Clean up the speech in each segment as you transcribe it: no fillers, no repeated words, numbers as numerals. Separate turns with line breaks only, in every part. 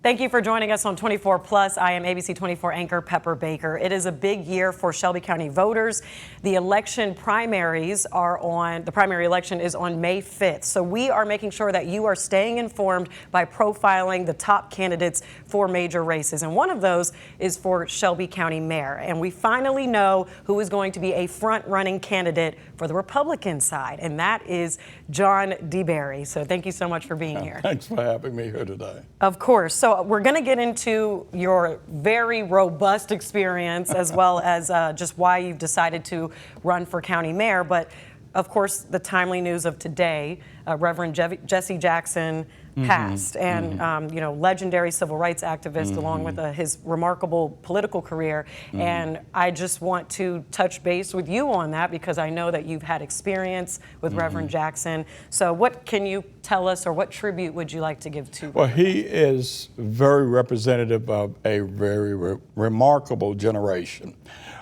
Thank you for joining us on 24 Plus. I am ABC 24 anchor Pepper Baker. It is a big year for Shelby County voters. The primary election is on May 5th. So we are making sure that you are staying informed by profiling the top candidates for major races. And one of those is for Shelby County mayor. And we finally know who is going to be a front-running candidate for the Republican side, and that is John DeBerry. So thank you so much for being here.
Thanks for having me here today.
Of course. So we're going to get into your very robust experience as well as just why you've decided to run for county mayor. But of course, the timely news of today, Reverend Jesse Jackson passed, and legendary civil rights activist, along with his remarkable political career. And I just want to touch base with you on that because I know that you've had experience with Reverend Jackson. So what can you tell us, or what tribute would you like to give to?
Well, he is very representative of a very remarkable generation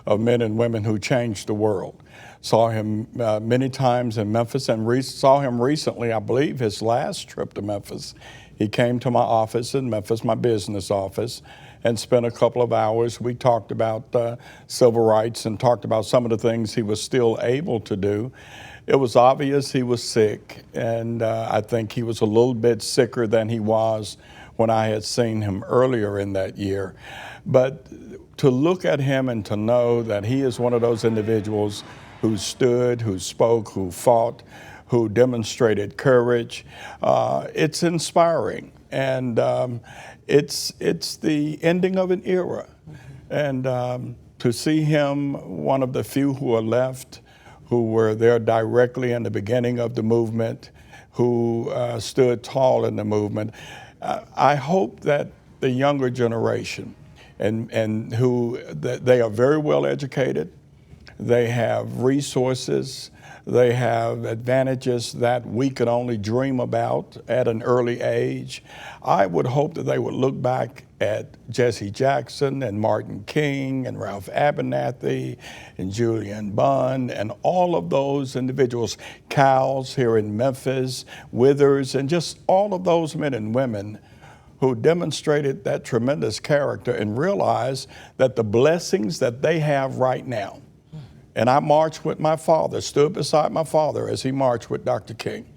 of men and women who changed the world. Saw him many times in Memphis, and saw him recently, I believe his last trip to Memphis. He came to my office in Memphis, my business office, and spent a couple of hours. We talked about civil rights and talked about some of the things he was still able to do. It was obvious he was sick, and I think he was a little bit sicker than he was when I had seen him earlier in that year. But to look at him and to know that he is one of those individuals who stood, who spoke, who fought, who demonstrated courage, it's inspiring. And it's the ending of an era. And to see him, one of the few who are left, who were there directly in the beginning of the movement, who stood tall in the movement, I hope that the younger generation, and who they are very well educated, they have resources, they have advantages that we could only dream about at an early age. I would hope that they would look back at Jesse Jackson and Martin King and Ralph Abernathy and Julian Bunn and all of those individuals, Cowles here in Memphis, Withers, and just all of those men and women who demonstrated that tremendous character, and realize that the blessings that they have right now. And I marched with my father, stood beside my father as he marched with Dr. King.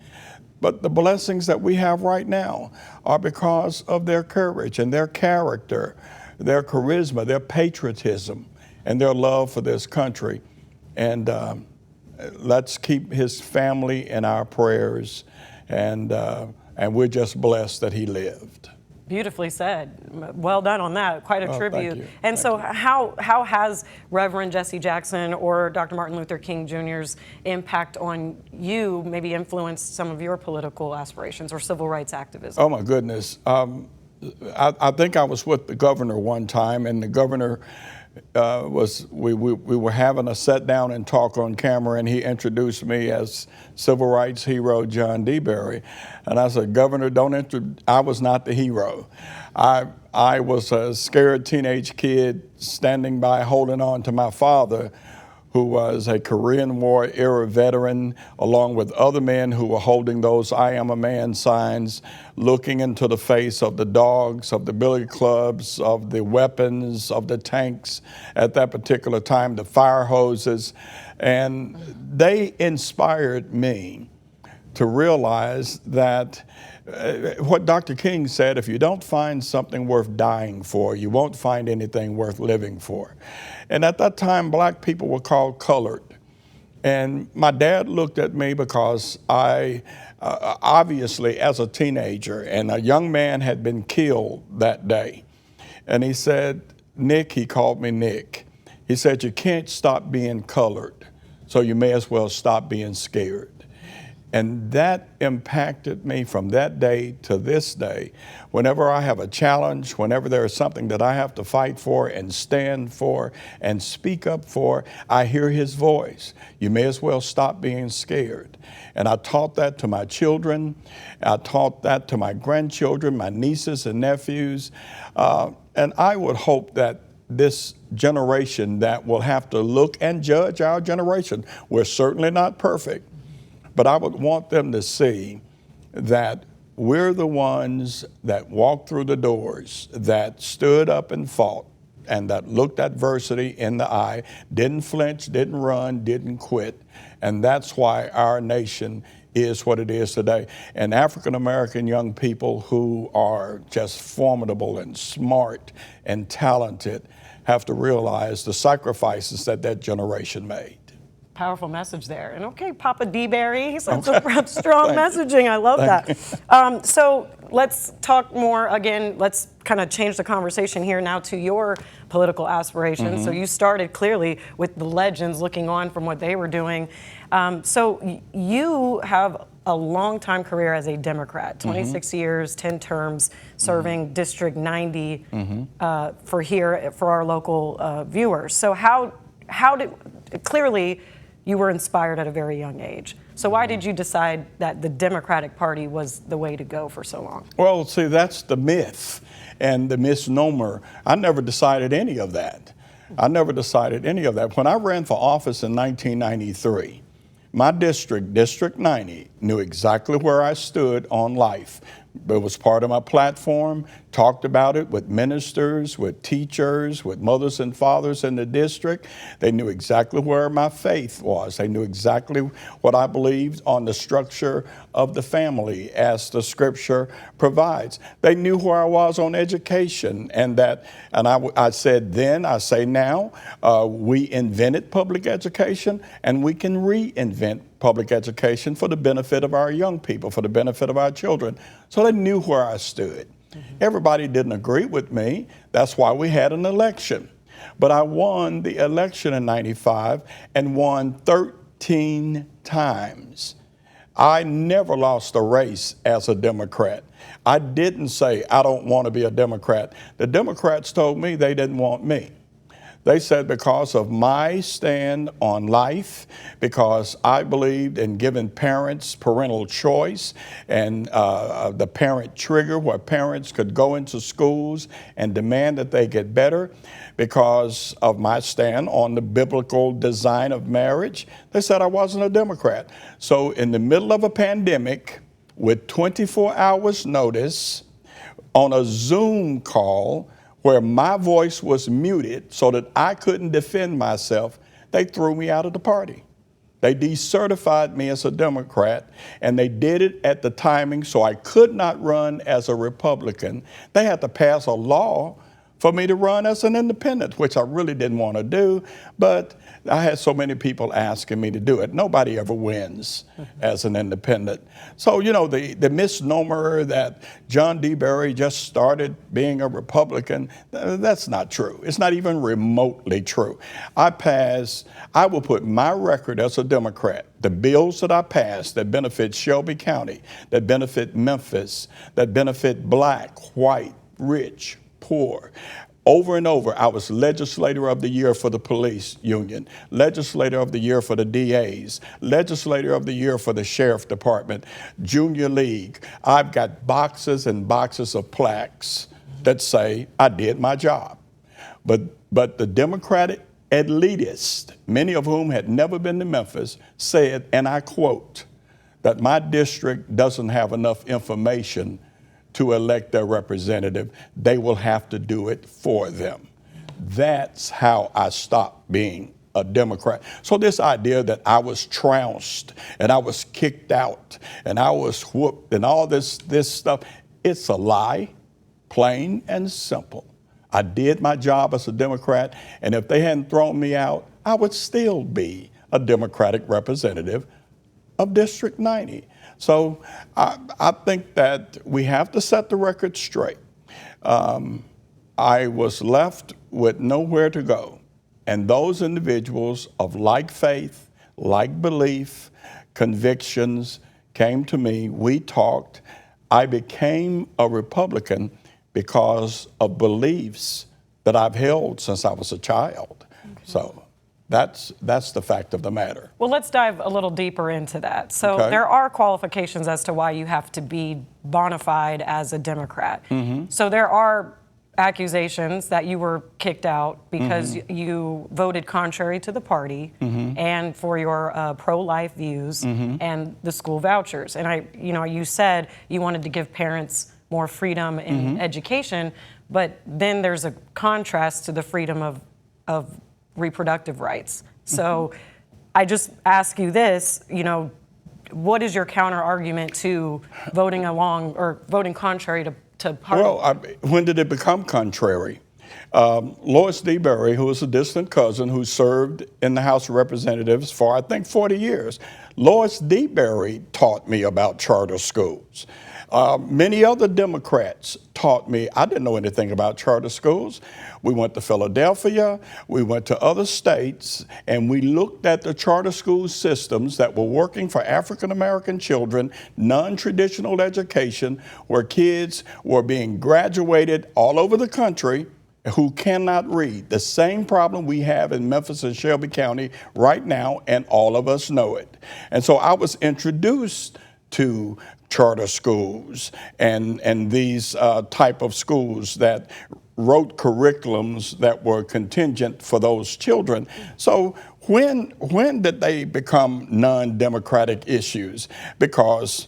But the blessings that we have right now are because of their courage and their character, their charisma, their patriotism, and their love for this country. And let's keep his family in our prayers, and we're just blessed that he lived.
Beautifully said. Well done on that. Quite a tribute.
Thank you.
And so how has Reverend Jesse Jackson or Dr. Martin Luther King Jr.'s impact on you maybe influenced some of your political aspirations or civil rights activism?
Oh my goodness. I think I was with the governor one time, and the governor we were having a sit down and talk on camera, and he introduced me as civil rights hero John DeBerry. And I said, Governor, I was not the hero. I was a scared teenage kid standing by holding on to my father, who was a Korean War era veteran, along with other men who were holding those I am a man signs, looking into the face of the dogs, of the billy clubs, of the weapons, of the tanks at that particular time, the fire hoses. And they inspired me to realize that what Dr. King said, if you don't find something worth dying for, you won't find anything worth living for. And at that time, black people were called colored. And my dad looked at me because I, obviously as a teenager, and a young man had been killed that day. And he said, Nick, he called me Nick. He said, you can't stop being colored, so you may as well stop being scared. And that impacted me from that day to this day. Whenever I have a challenge, whenever there is something that I have to fight for and stand for and speak up for, I hear his voice. You may as well stop being scared. And I taught that to my children. I taught that to my grandchildren, my nieces and nephews. And I would hope that this generation that will have to look and judge our generation, we're certainly not perfect, but I would want them to see that we're the ones that walked through the doors, that stood up and fought, and that looked adversity in the eye, didn't flinch, didn't run, didn't quit. And that's why our nation is what it is today. And African American young people who are just formidable and smart and talented have to realize the sacrifices that that generation made.
Powerful message there. And okay, Papa DeBerry, he said some strong messaging. I love that. So let's talk more again. Let's kind of change the conversation here now to your political aspirations. So you started clearly with the legends looking on from what they were doing. So you have a long time career as a Democrat, 26 years, 10 terms, serving District 90 for our local viewers. So how did, clearly you were inspired at a very young age. So why did you decide that the Democratic Party was the way to go for so long?
Well, see, that's the myth and the misnomer. I never decided any of that. I never decided any of that. When I ran for office in 1993, my district, District 90, knew exactly where I stood on life. It was part of my platform, talked about it with ministers, with teachers, with mothers and fathers in the district. They knew exactly where my faith was. They knew exactly what I believed on the structure of the family as the scripture provides. They knew where I was on education, and I said then, I say now, we invented public education and we can reinvent public education for the benefit of our young people, for the benefit of our children. So they knew where I stood. Everybody didn't agree with me. That's why we had an election. But I won the election in 95 and won 13 times. I never lost a race as a Democrat. I didn't say, I don't want to be a Democrat. The Democrats told me they didn't want me. They said because of my stand on life, because I believed in giving parents parental choice and the parent trigger where parents could go into schools and demand that they get better, because of my stand on the biblical design of marriage, they said I wasn't a Democrat. So in the middle of a pandemic, with 24 hours notice, on a Zoom call, where my voice was muted so that I couldn't defend myself, they threw me out of the party. They decertified me as a Democrat, and they did it at the timing so I could not run as a Republican. They had to pass a law for me to run as an independent, which I really didn't want to do, but I had so many people asking me to do it. Nobody ever wins as an independent. So, you know, the misnomer that John DeBerry just started being a Republican, that's not true. It's not even remotely true. I will put my record as a Democrat, the bills that I passed that benefit Shelby County, that benefit Memphis, that benefit black, white, rich, poor. Over and over, I was Legislator of the Year for the Police Union, Legislator of the Year for the DAs, Legislator of the Year for the Sheriff Department, Junior League. I've got boxes and boxes of plaques that say I did my job. But the Democratic elitists, many of whom had never been to Memphis, said, and I quote, that my district doesn't have enough information to elect their representative. They will have to do it for them. That's how I stopped being a Democrat. So this idea that I was trounced and I was kicked out and I was whooped and all this stuff, it's a lie, plain and simple. I did my job as a Democrat, and if they hadn't thrown me out, I would still be a Democratic representative of District 90. So I think that we have to set the record straight. I was left with nowhere to go. And those individuals of like faith, like belief, convictions came to me. We talked. I became a Republican because of beliefs that I've held since I was a child. Okay. So that's the fact of the matter.
Well, let's dive a little deeper into that. So there are qualifications as to why you have to be bona fide as a Democrat. So there are accusations that you were kicked out because you voted contrary to the party and for your pro-life views and the school vouchers. And you said you wanted to give parents more freedom in education, but then there's a contrast to the freedom of reproductive rights. So I just ask you this, what is your counter argument to voting along or voting contrary to party?
Well, when did it become contrary? Lois DeBerry, who is a distant cousin who served in the House of Representatives for, I think, 40 years, Lois DeBerry taught me about charter schools. Many other Democrats taught me. I didn't know anything about charter schools. We went to Philadelphia, we went to other states, and we looked at the charter school systems that were working for African American children, non-traditional education, where kids were being graduated all over the country who cannot read. The same problem we have in Memphis and Shelby County right now, and all of us know it. And so I was introduced to charter schools and these type of schools that wrote curriculums that were contingent for those children. So when did they become non-democratic issues? Because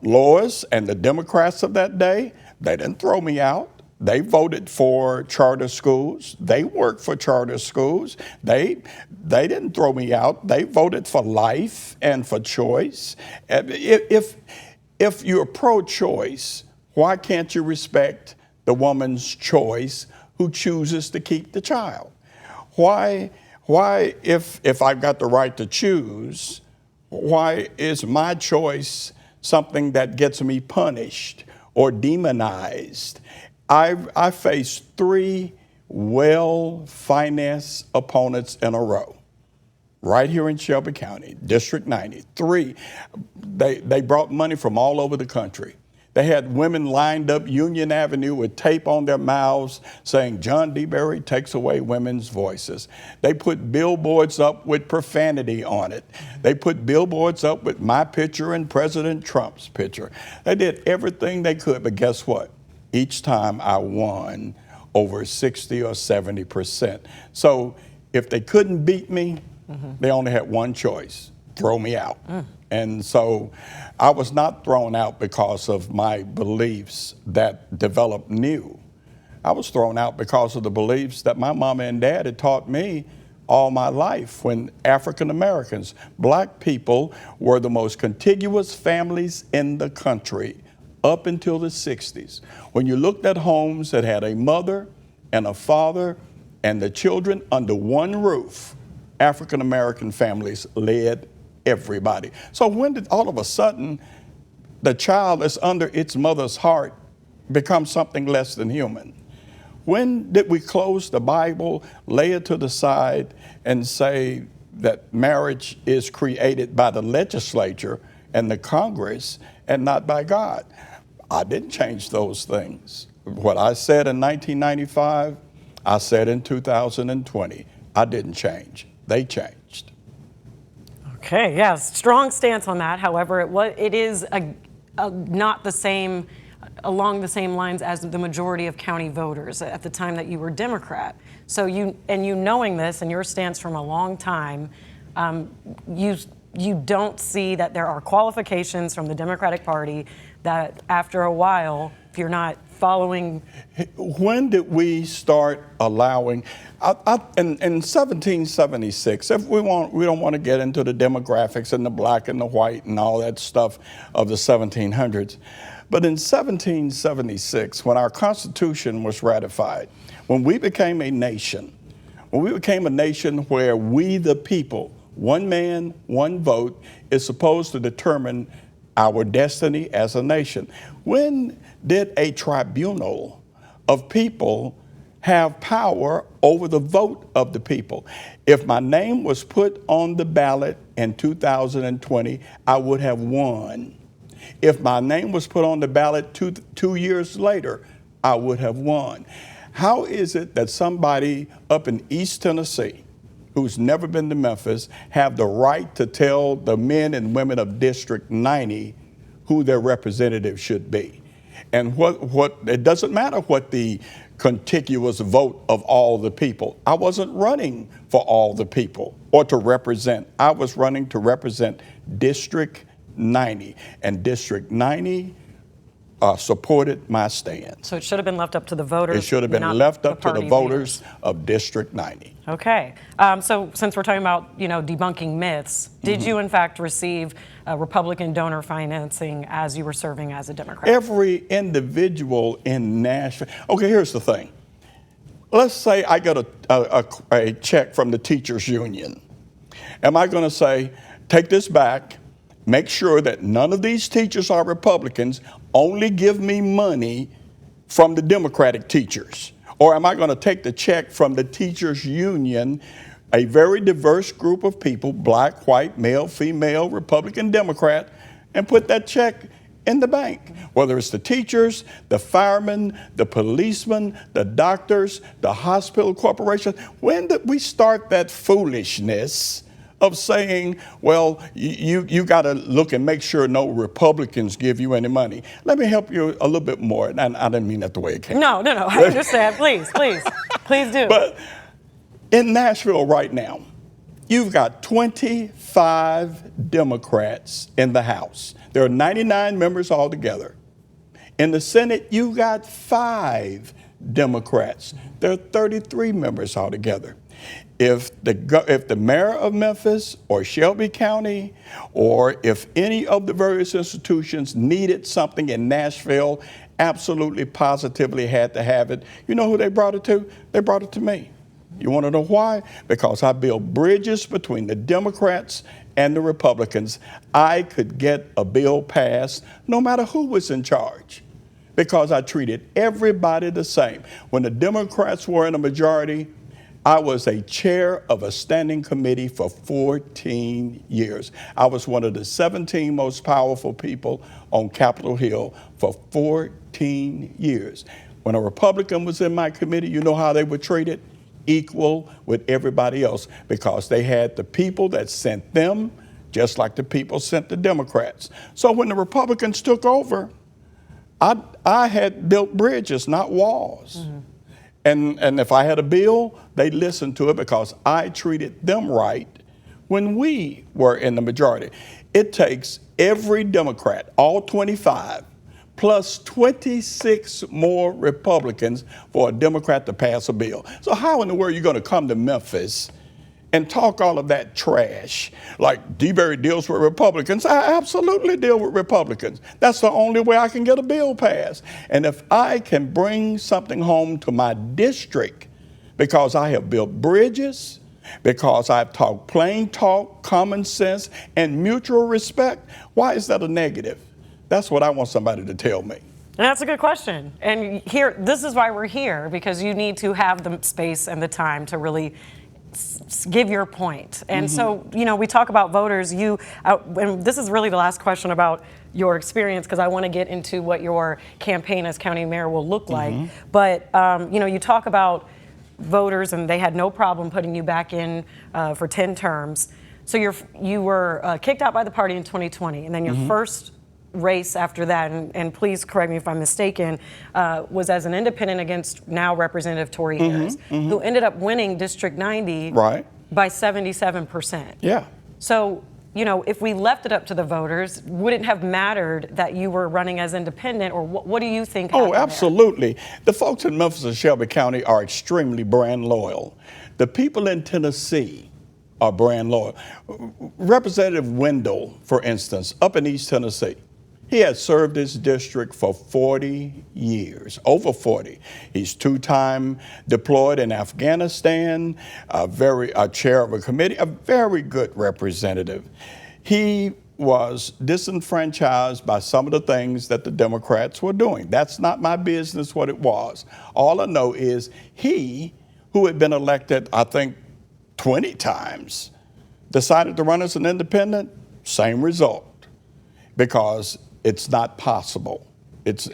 Lois and the Democrats of that day, they didn't throw me out. They voted for charter schools. They worked for charter schools. They didn't throw me out. They voted for life and for choice. If you're pro-choice, why can't you respect the woman's choice who chooses to keep the child? Why if I've got the right to choose, why is my choice something that gets me punished or demonized? I faced 3 well-financed opponents in a row, right here in Shelby County, District 90. 3, they brought money from all over the country. They had women lined up Union Avenue with tape on their mouths saying, "John DeBerry takes away women's voices." They put billboards up with profanity on it. They put billboards up with my picture and President Trump's picture. They did everything they could, but guess what? Each time I won over 60 or 70%. So if they couldn't beat me, they only had one choice: throw me out. And so I was not thrown out because of my beliefs that developed new. I was thrown out because of the beliefs that my mama and dad had taught me all my life, when African Americans, black people, were the most contiguous families in the country up until the 60s. When you looked at homes that had a mother and a father and the children under one roof, African American families led everybody. So when did all of a sudden the child that's under its mother's heart become something less than human? When did we close the Bible, lay it to the side, and say that marriage is created by the legislature and the Congress and not by God? I didn't change those things. What I said in 1995, I said in 2020. I didn't change. They changed.
Okay, yes, strong stance on that. However, it is not the same, along the same lines as the majority of county voters at the time that you were Democrat. So you knowing this and your stance from a long time, you don't see that there are qualifications from the Democratic Party that after a while, if you're not following.
When did we start allowing, in 1776, if we don't want to get into the demographics and the black and the white and all that stuff of the 1700s, but in 1776, when our Constitution was ratified, when we became a nation where we the people, one man, one vote, is supposed to determine our destiny as a nation. When did a tribunal of people have power over the vote of the people? If my name was put on the ballot in 2020, I would have won. If my name was put on the ballot two years later, I would have won. How is it that somebody up in East Tennessee who's never been to Memphis have the right to tell the men and women of District 90 who their representative should be? And what it doesn't matter what the contiguous vote of all the people. I wasn't running for all the people or to represent. I was running to represent District 90, and District 90 supported my stand.
So it should have been left up to the voters.
It should have been left up to the voters of District 90.
Okay. So since we're talking about, debunking myths, did you in fact receive Republican donor financing as you were serving as a Democrat?
Every individual in Nashville. Okay, here's the thing. Let's say I got a check from the teachers union. Am I going to say, take this back, make sure that none of these teachers are Republicans, only give me money from the Democratic teachers? Or am I going to take the check from the teachers union, a very diverse group of people, black, white, male, female, Republican, Democrat, and put that check in the bank? Whether it's the teachers, the firemen, the policemen, the doctors, the hospital corporation. When did we start that foolishness of saying, well, you got to look and make sure no Republicans give you any money? Let me help you a little bit more. And I didn't mean that the way it came.
No, I understand. Please do.
But in Nashville right now, you've got 25 Democrats in the House. There are 99 members altogether. In the Senate, you got 5 Democrats. There are 33 members altogether. If the mayor of Memphis or Shelby County, or if any of the various institutions needed something in Nashville, absolutely positively had to have it, you know who they brought it to? They brought it to me. You want to know why? Because I built bridges between the Democrats and the Republicans. I could get a bill passed no matter who was in charge, because I treated everybody the same. When the Democrats were in a majority, I was a chair of a standing committee for 14 years. I was one of the 17 most powerful people on Capitol Hill for 14 years. When a Republican was in my committee, you know how they were treated? Equal with everybody else, because they had the people that sent them, just like the people sent the Democrats. So when the Republicans took over, I had built bridges, not walls. Mm-hmm. And if I had a bill, they listened to it because I treated them right when we were in the majority. It takes every Democrat, all 25, plus 26 more Republicans for a Democrat to pass a bill. So how in the world are you going to come to Memphis and talk all of that trash? Like DeBerry deals with Republicans. I absolutely deal with Republicans. That's the only way I can get a bill passed. And if I can bring something home to my district, because I have built bridges, because I've talked plain talk, common sense, and mutual respect, why is that a negative? That's what I want somebody to tell me.
That's a good question. And this is why we're here, because you need to have the space and the time to really give your point. And so, we talk about voters. And this is really the last question about your experience, because I want to get into what your campaign as county mayor will look like. But, you talk about voters, and they had no problem putting you back in for 10 terms. So you were kicked out by the party in 2020, and then your first race after that, and please correct me if I'm mistaken, was as an independent against now Representative Tory Harris, who ended up winning District 90 by 77%.
Yeah.
So, if we left it up to the voters, would it have mattered that you were running as independent, or what do you think happened?
Oh, absolutely. The folks in Memphis and Shelby County are extremely brand loyal. The people in Tennessee are brand loyal. Representative Wendell, for instance, up in East Tennessee, he has served his district for 40 years, over 40. He's 2-time deployed in Afghanistan, a chair of a committee, a very good representative. He was disenfranchised by some of the things that the Democrats were doing. That's not my business what it was. All I know is he, who had been elected, I think, 20 times, decided to run as an independent, same result, because it's not possible. Folks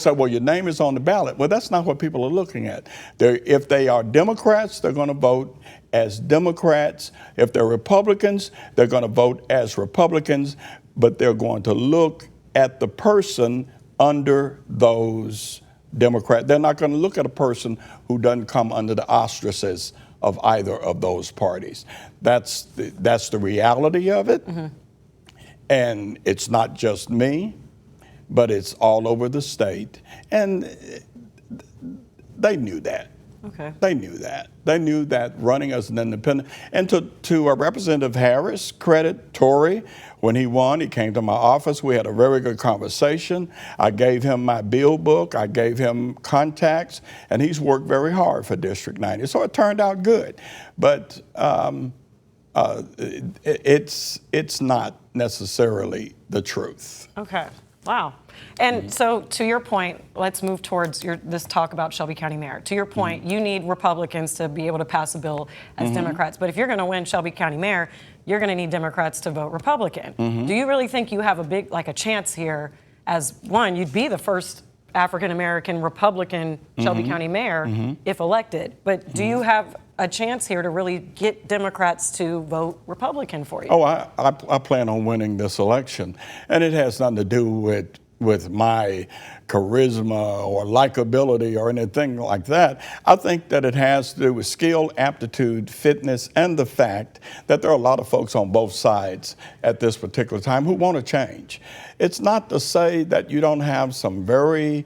say, well, your name is on the ballot. Well, that's not what people are looking at. If they are Democrats, they're going to vote as Democrats. If they're Republicans, they're going to vote as Republicans, but they're going to look at the person under those Democrats. They're not going to look at a person who doesn't come under the auspices of either of those parties. That's the reality of it. And it's not just me, but it's all over the state. And they knew that.
Okay.
They knew that. They knew that running as an independent. And to Representative Harris, credit, Tory, when he won, he came to my office. We had a very good conversation. I gave him my bill book. I gave him contacts. And he's worked very hard for District 90. So it turned out good. But it's not necessarily the truth.
Okay. Wow. And so to your point, let's move towards this talk about Shelby County Mayor. To your point, you need Republicans to be able to pass a bill as Democrats. But if you're going to win Shelby County Mayor, you're going to need Democrats to vote Republican. Do you really think you have a chance here as one, you'd be the first African-American Republican Shelby County Mayor if elected. But do you have a chance here to really get Democrats to vote Republican for you?
Oh, I plan on winning this election. And it has nothing to do with my charisma or likability or anything like that. I think that it has to do with skill, aptitude, fitness, and the fact that there are a lot of folks on both sides at this particular time who want to change. It's not to say that you don't have some very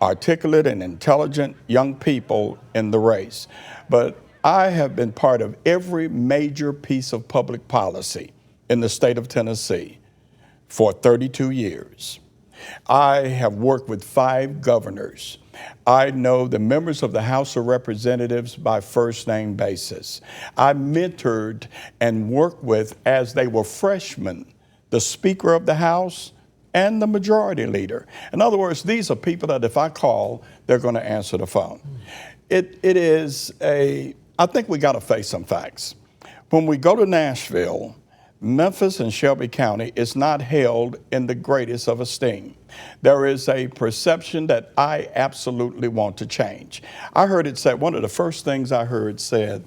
articulate and intelligent young people in the race, but I have been part of every major piece of public policy in the state of Tennessee for 32 years. I have worked with 5 governors. I know the members of the House of Representatives by first name basis. I mentored and worked with, as they were freshmen, the Speaker of the House and the Majority Leader. In other words, these are people that if I call, they're going to answer the phone. I think we got to face some facts. When we go to Nashville, Memphis and Shelby County is not held in the greatest of esteem. There is a perception that I absolutely want to change. I heard it said, one of the first things I heard said,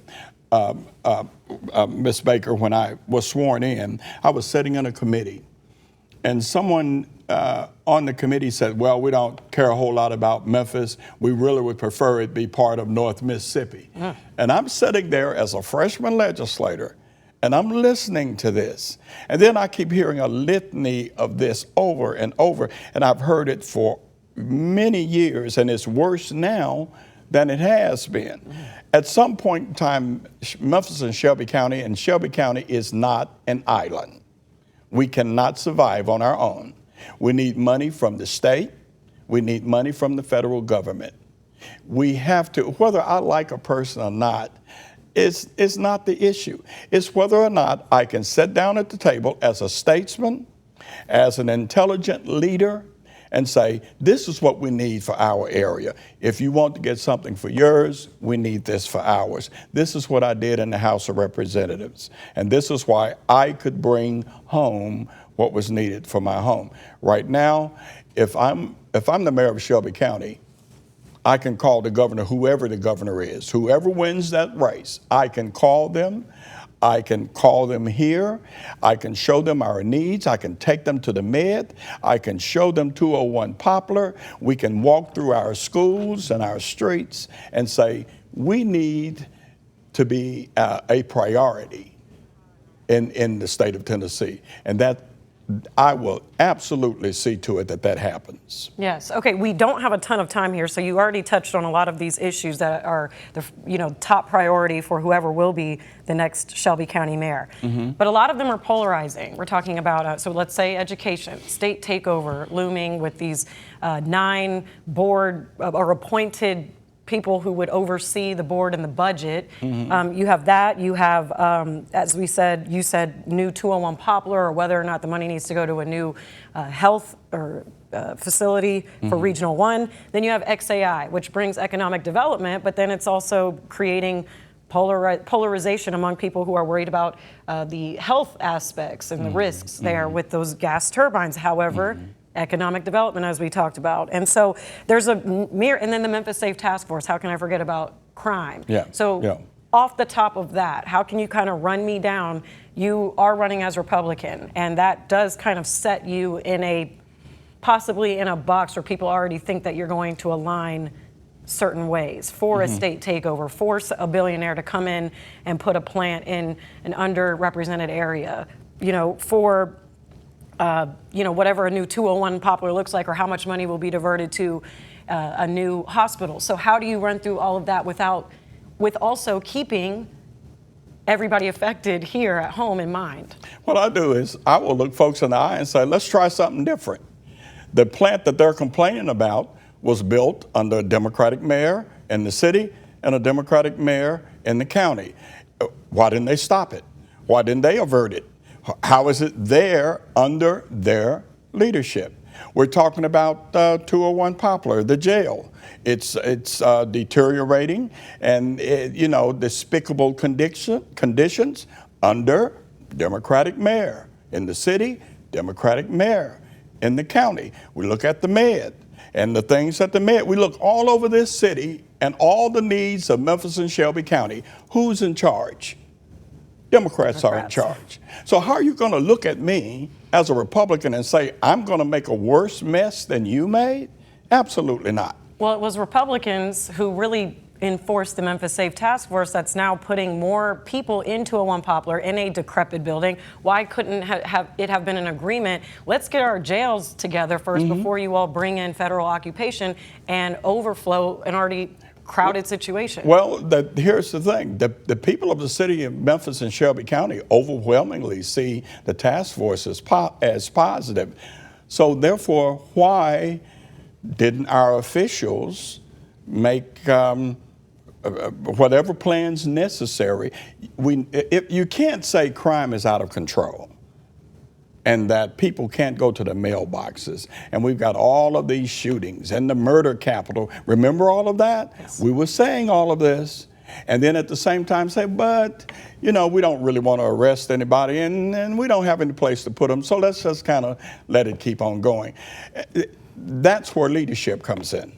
Ms. Baker, when I was sworn in, I was sitting in a committee, and someone on the committee said, well, we don't care a whole lot about Memphis. We really would prefer it be part of North Mississippi. And I'm sitting there as a freshman legislator, and I'm listening to this. And then I keep hearing a litany of this over and over, and I've heard it for many years, and it's worse now than it has been. At some point in time, Memphis and Shelby County is not an island. We cannot survive on our own. We need money from the state. We need money from the federal government. We have to, whether I like a person or not, it's not the issue. It's whether or not I can sit down at the table as a statesman, as an intelligent leader, and say, this is what we need for our area. If you want to get something for yours, we need this for ours. This is what I did in the House of Representatives. And this is why I could bring home what was needed for my home. Right now, if I'm the mayor of Shelby County, I can call the governor, whoever the governor is, whoever wins that race, I can call them. I can call them here. I can show them our needs. I can take them to the Med. I can show them 201 Poplar. We can walk through our schools and our streets and say, we need to be a priority in the state of Tennessee. And that I will absolutely see to it that that happens.
Yes. Okay. We don't have a ton of time here, so you already touched on a lot of these issues that are the top priority for whoever will be the next Shelby County mayor. But a lot of them are polarizing. We're talking about so let's say education, state takeover looming with these 9 board or appointed people who would oversee the board and the budget. You have that. You have, as we said, you said new 201 Poplar, or whether or not the money needs to go to a new health or facility for Regional 1. Then you have XAI, which brings economic development, but then it's also creating polarization among people who are worried about the health aspects and the risks there with those gas turbines. However, economic development, as we talked about. And so there's and then the Memphis Safe Task Force. How can I forget about crime?
Yeah.
So off the top of that, how can you kind of run me down? You are running as Republican, and that does kind of set you in possibly in a box where people already think that you're going to align certain ways for a state takeover, force a billionaire to come in and put a plant in an underrepresented area, for whatever a new 201 Poplar looks like, or how much money will be diverted to a new hospital. So how do you run through all of that with also keeping everybody affected here at home in mind?
What I do is I will look folks in the eye and say, let's try something different. The plant that they're complaining about was built under a Democratic mayor in the city and a Democratic mayor in the county. Why didn't they stop it? Why didn't they avert it? How is it there under their leadership? We're talking about 201 Poplar, the jail. It's deteriorating and despicable conditions under Democratic mayor in the city, Democratic mayor in the county. We look at the med and the things that the med. We look all over this city and all the needs of Memphis and Shelby County. Who's in charge? Democrats are in charge. So how are you going to look at me as a Republican and say, I'm going to make a worse mess than you made? Absolutely not.
Well, it was Republicans who really enforced the Memphis Safe Task Force that's now putting more people into a One Poplar in a decrepit building. Why couldn't it have been an agreement? Let's get our jails together first before you all bring in federal occupation and overflow an already crowded situation.
Well, here's the thing. The people of the city of Memphis and Shelby County overwhelmingly see the task force as positive. So therefore, why didn't our officials make whatever plans necessary? You can't say crime is out of control and that people can't go to the mailboxes. And we've got all of these shootings and the murder capital. Remember all of that?
Yes.
We were saying all of this. And then at the same time say, but, we don't really want to arrest anybody and we don't have any place to put them. So let's just kind of let it keep on going. That's where leadership comes in.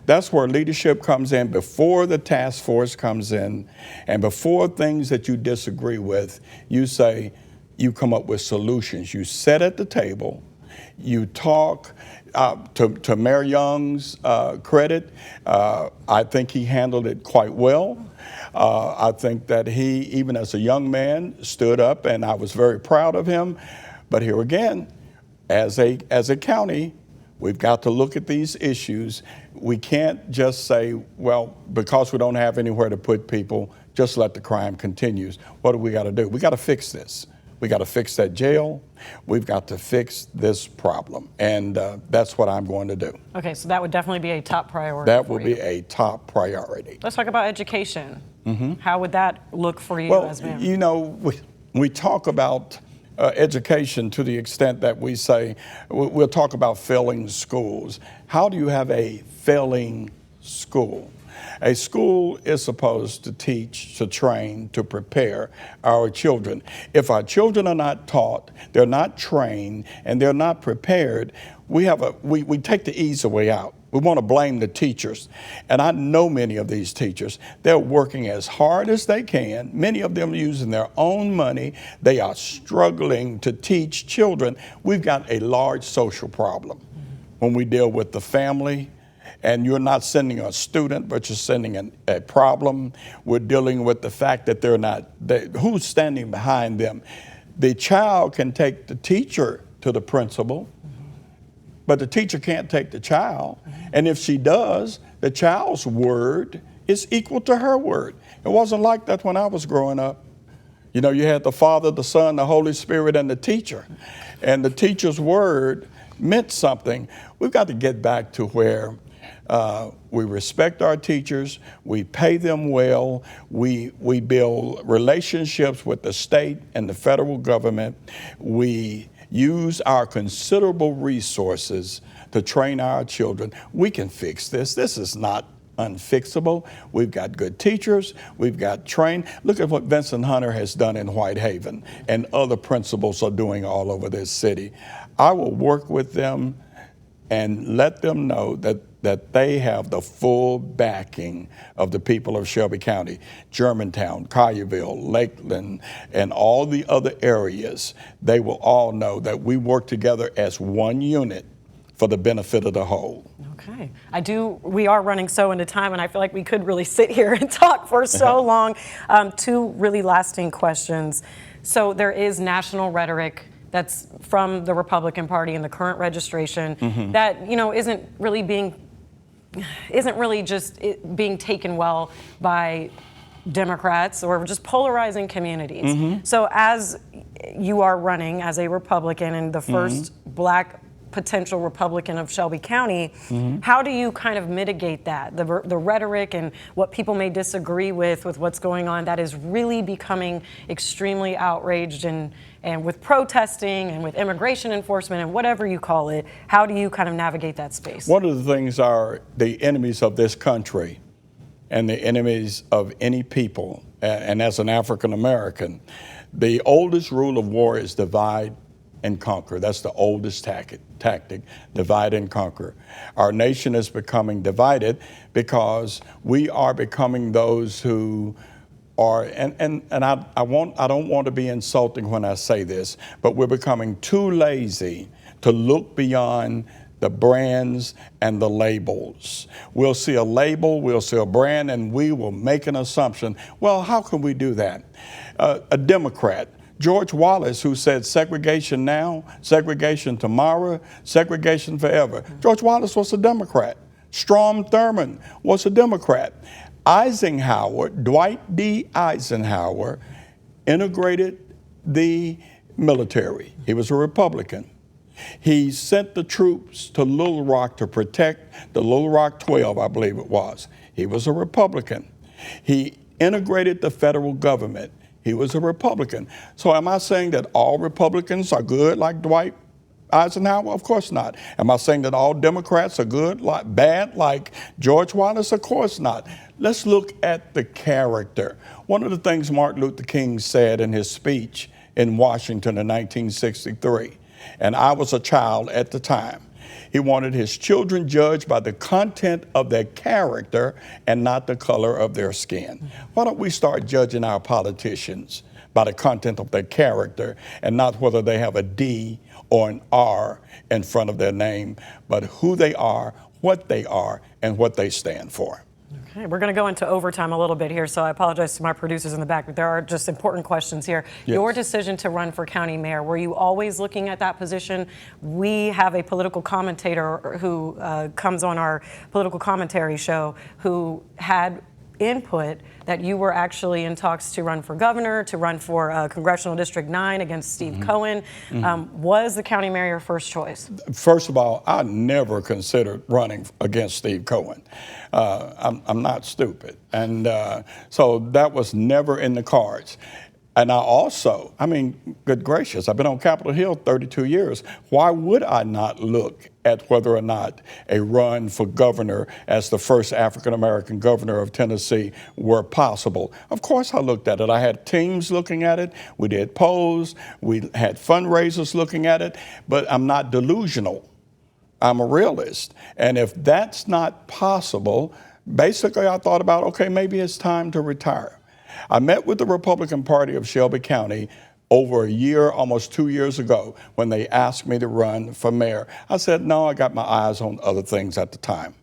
That's where leadership comes in before the task force comes in and before things that you disagree with, you say, you come up with solutions. You sit at the table, you talk. To Mayor Young's credit, I think he handled it quite well. I think that he, even as a young man, stood up, and I was very proud of him. But here again, as a county, we've got to look at these issues. We can't just say, well, because we don't have anywhere to put people, just let the crime continue. What do we got to do? We got to fix this. We got to fix that jail. We've got to fix this problem. And that's what I'm going to do.
Okay, so that would definitely be a top priority.
That would be a top priority.
Let's talk about education. How would that look for you as mayor?
We talk about education to the extent that we say, we'll talk about failing schools. How do you have a failing school? A school is supposed to teach, to train, to prepare our children. If our children are not taught, they're not trained, and they're not prepared, we take the easy way out. We want to blame the teachers. And I know many of these teachers. They're working as hard as they can, many of them using their own money. They are struggling to teach children. We've got a large social problem when we deal with the family. And you're not sending a student, but you're sending a problem. We're dealing with the fact that who's standing behind them? The child can take the teacher to the principal, but the teacher can't take the child. And if she does, the child's word is equal to her word. It wasn't like that when I was growing up. You had the Father, the Son, the Holy Spirit, and the teacher. And the teacher's word meant something. We've got to get back to where we respect our teachers, we pay them well, we build relationships with the state and the federal government, we use our considerable resources to train our children. We can fix this. This is not unfixable. We've got good teachers, we've got trained. Look at what Vincent Hunter has done in Whitehaven and other principals are doing all over this city. I will work with them and let them know that that they have the full backing of the people of Shelby County, Germantown, Collierville, Lakeland, and all the other areas. They will all know that we work together as one unit for the benefit of the whole.
Okay. We are running so into time, and I feel like we could really sit here and talk for so long. Two really lasting questions. So there is national rhetoric that's from the Republican Party and the current registration that, isn't really just being taken well by Democrats or just polarizing communities. So as you are running as a Republican and the first Black potential Republican of Shelby County, how do you kind of mitigate that, the rhetoric and what people may disagree with what's going on that is really becoming extremely outraged and with protesting and with immigration enforcement and whatever you call it? How do you kind of navigate that space?
One of the things are the enemies of this country and the enemies of any people, and as an African American, the oldest rule of war is divide and conquer. That's the oldest tactic, divide and conquer. Our nation is becoming divided because we are becoming those who are, and I don't want to be insulting when I say this, but we're becoming too lazy to look beyond the brands and the labels. We'll see a label, we'll see a brand, and we will make an assumption. Well, how can we do that? A Democrat, George Wallace, who said segregation now, segregation tomorrow, segregation forever. George Wallace was a Democrat. Strom Thurmond was a Democrat. Eisenhower, Dwight D. Eisenhower, integrated the military. He was a Republican. He sent the troops to Little Rock to protect the Little Rock 12, I believe it was. He was a Republican. He integrated the federal government. He was a Republican. So am I saying that all Republicans are good like Dwight Eisenhower? Of course not. Am I saying that all Democrats are good, bad like George Wallace? Of course not. Let's look at the character. One of the things Martin Luther King said in his speech in Washington in 1963, and I was a child at the time, he wanted his children judged by the content of their character and not the color of their skin. Why don't we start judging our politicians by the content of their character and not whether they have a D or an R in front of their name, but who they are, and what they stand for.
Okay, we're going to go into overtime a little bit here, so I apologize to my producers in the back, but there are just important questions here. Yes. Your decision to run for county mayor, were you always looking at that position? We have a political commentator who comes on our political commentary show who had input that you were actually in talks to run for governor, to run for Congressional District 9 against Steve Coun. Was the county mayor your first choice? First
of all, I never considered running against Steve Coun. I'm not stupid. And so that was never in the cards. And good gracious, I've been on Capitol Hill 32 years. Why would I not look at whether or not a run for governor as the first African-American governor of Tennessee were possible? Of course I looked at it. I had teams looking at it. We did polls. We had fundraisers looking at it. But I'm not delusional. I'm a realist. And if that's not possible, basically I thought about, okay, maybe it's time to retire. I met with the Republican Party of Shelby County over a year, almost 2 years ago, when they asked me to run for mayor. I said, no, I got my eyes on other things at the time.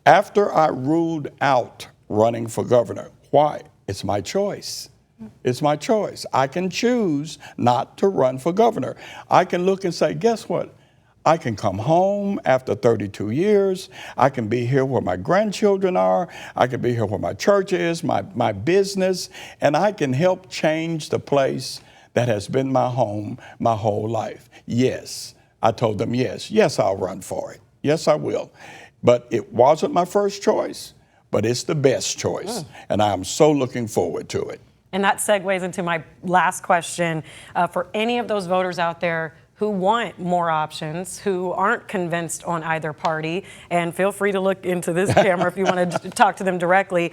After I ruled out running for governor, why? It's my choice. It's my choice. I can choose not to run for governor. I can look and say, guess what? I can come home after 32 years. I can be here where my grandchildren are. I can be here where my church is, my business, and I can help change the place that has been my home my whole life. Yes, I told them yes. Yes, I'll run for it. Yes, I will. But it wasn't my first choice, but it's the best choice, and I'm so looking forward to it.
And that segues into my last question. For any of those voters out there who want more options, who aren't convinced on either party, and feel free to look into this camera if you want to talk to them directly.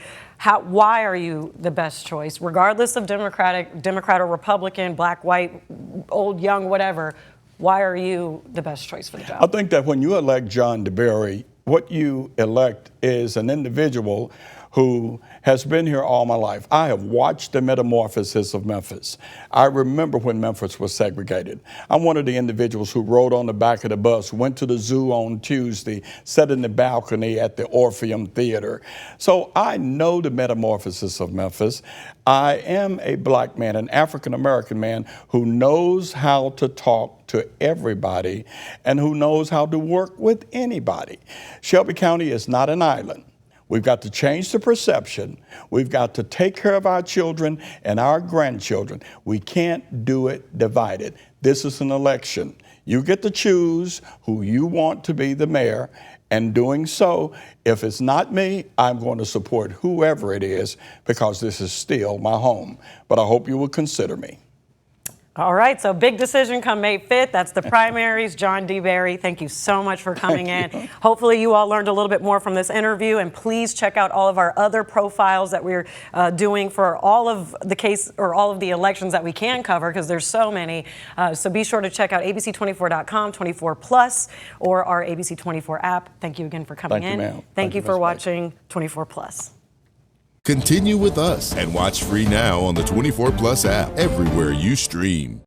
Why are you the best choice, regardless of Democrat or Republican, black, white, old, young, whatever? Why are you the best choice for the job?
I think that when you elect John DeBerry, what you elect is an individual who has been here all my life. I have watched the metamorphosis of Memphis. I remember when Memphis was segregated. I'm one of the individuals who rode on the back of the bus, went to the zoo on Tuesday, sat in the balcony at the Orpheum Theater. So I know the metamorphosis of Memphis. I am a black man, an African-American man who knows how to talk to everybody and who knows how to work with anybody. Shelby County is not an island. We've got to change the perception. We've got to take care of our children and our grandchildren. We can't do it divided. This is an election. You get to choose who you want to be the mayor. And doing so, if it's not me, I'm going to support whoever it is because this is still my home. But I hope you will consider me.
All right, so big decision come May 5th. That's the primaries. John DeBerry, thank you so much for coming in. Hopefully you all learned a little bit more from this interview, and please check out all of our other profiles that we're doing for all of the case or all of the elections that we can cover, because there's so many. So be sure to check out abc24.com, 24 Plus, or our ABC 24 app. Thank you again for coming in.
Thank you, ma'am.
Thank you for watching 24 Plus.
Continue with us and watch free now on the 24 Plus app everywhere you stream.